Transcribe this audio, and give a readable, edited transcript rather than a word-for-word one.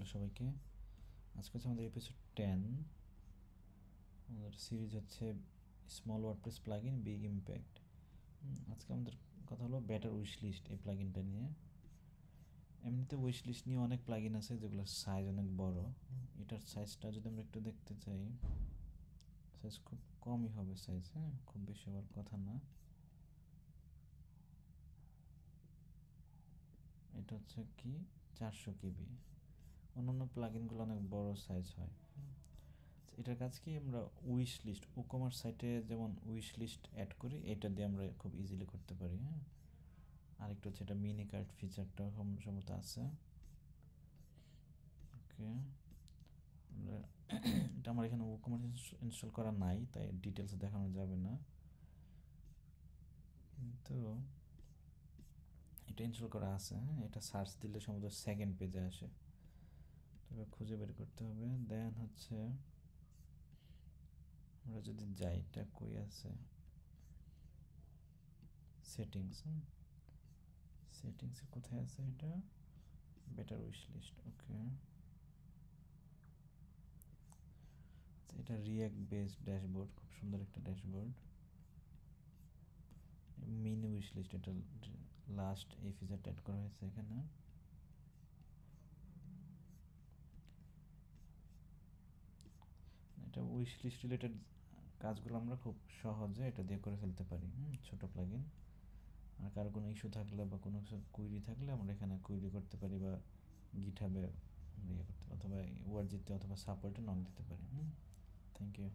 Hello সবাইকে। আজকে হচ্ছে আমাদের এপিসোড 10। আমাদের সিরিজ হচ্ছে small WordPress plugin big impact. আজকে আমাদের কথা হলো বেটার উইশ লিস্ট এই প্লাগইনটা নিয়ে। এমনিতে উইশ লিস্ট নিয়ে অনেক প্লাগইন আছে যেগুলোর সাইজ অনেক বড়। এটার সাইজটা যদি আমরা একটু দেখতে চাই, সাইজ খুব কমই হবে সাইজ, হ্যাঁ, খুব বেশি হওয়ার কথা না। এটা হচ্ছে কি 400 কেবি। অন্যান্য প্লাগইনগুলো অনেক বড় সাইজ হয়। এটার কাজ কি, আমরা উইশ লিস্ট ই-কমার্স সাইটে যেমন উইশ লিস্ট অ্যাড করি, এটা দিয়ে আমরা খুব ইজিলি করতে পারি। হ্যাঁ, আরেকটা হচ্ছে এটা মিনি কার্ট ফিচারটা সম্ভবত আছে। ওকে, আমরা এটা আমার এখানে ই-কমার্স ইনস্টল করা নাই, তাই ডিটেলস দেখানো যাবে না, কিন্তু এটা ইনস্টল করা আছে। হ্যাঁ, এটা সার্চ দিলে সম্ভবত সেকেন্ড পেজে আসে, তবে খুঁজে বের করতে হবে। দেন হচ্ছে আমরা যদি যাই, এটা কই আছে, সেটিংস। সেটিংসে কোথায় আছে এটা, বেটার উইশ লিস্ট। ওকে, এটা রিয়াক্ট বেসড ড্যাশবোর্ড, খুব সুন্দর একটা ড্যাশবোর্ড। মিনি উইশ লিস্ট, এটা লাস্ট এই ফিচারটা অ্যাড করা হয়েছে এখানে। এটা উইশ লিস্ট রিলেটেড কাজগুলো আমরা খুব সহজে এটা দিয়ে করে ফেলতে পারি। ছোট প্লাগইন। আর কারো কোনো ইস্যু থাকলে বা কোনো কিছু কুইরি থাকলে আমরা এখানে কুইরি করতে পারি, বা গিটহাবে ইয়ে করতে, অথবা ওয়ার্জিতে অথবা সাপোর্টে নক দিতে পারি। Thank you.